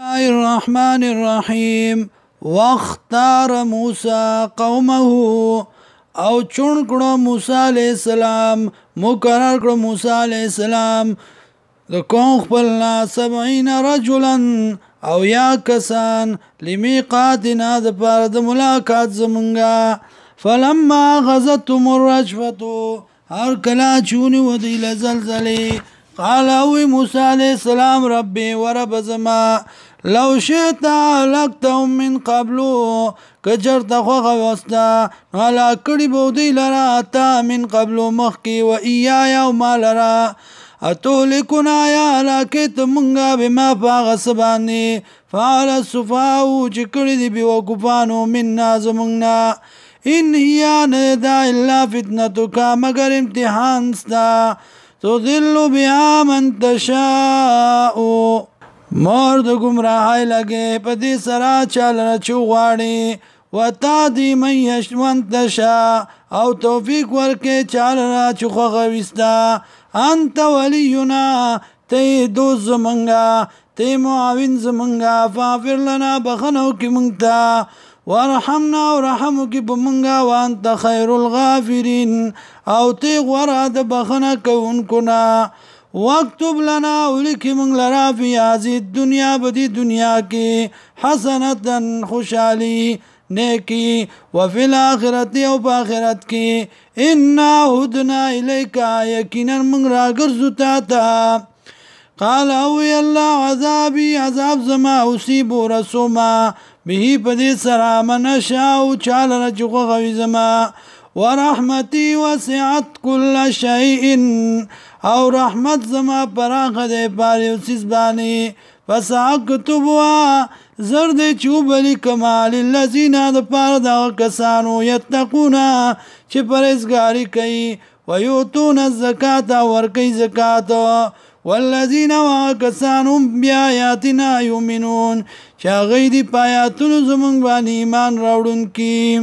الله الرحمن الرحیم. واختار موسی قومه، او چون کړو موسی علیہ السلام، مقرر کړو موسی علیہ السلام د قوم خپلنا 70 رجلا او یا کسان لمیقاتنا د پاره د ملاقات زمونږه. فلما غزتهم الرجفة، هر کلا چونی ودی لزلزلی، قال اوی موسی علیہ السلام ربی ورب زما لو شئت لکتهم من قبلو، کچرت خوخ وستا نالا کڑی بودی لرا تا من قبلو مخکی و ایای او ما لرا اتولکنا یا راکت منگا بما فاغسبانی فعل السفاو چکڑی دی بیوکفانو من نازمونگنا. ان هي ندا الا فتنتک، مگر امتحان ستا تضل بها من تشاء، مور د گمراهی لگے پدی سرا چال رچو غاڑی و تا دی من یشمن تشا، او توفیق ورکے چال رچو خوغوستا. انت ولینا، تی دوست زمنگا، تی معاون زمنگا، فاغفر لنا بخنو کی منگتا، ورحمنا ورحمو کی بمنگا، وانت خیر الغافرین، او تی غراد بخنا کون کنا. واکتب لنا ولکی منگ لرا فی هذه الدنیا، بدی دنیا کی حسنتا خوشحالی نیکی، وفی الاخرت او پاخرت کی انا ہدنا الیکا، یقینا منگ را گرزو تاتا. قال اوی اللہ عذابی، عذاب زما اصیب رسوما به پدی سرا من شاو چال رجو غوی زما، ورحمتی وسعت کل شیء، او رحمت زما پراخ دے پاریو سیز بانی. فساکتبوا زرد چوبلی کمال اللذین دا پار دا کسانو یتقونا چی پرزگاری کئی، ویوتون الزکاة ورکی زکاة، والذین وکسانهم بیایاتنا یومنون چا غیدی پایاتون زمان بانی ایمان راوڑن کی.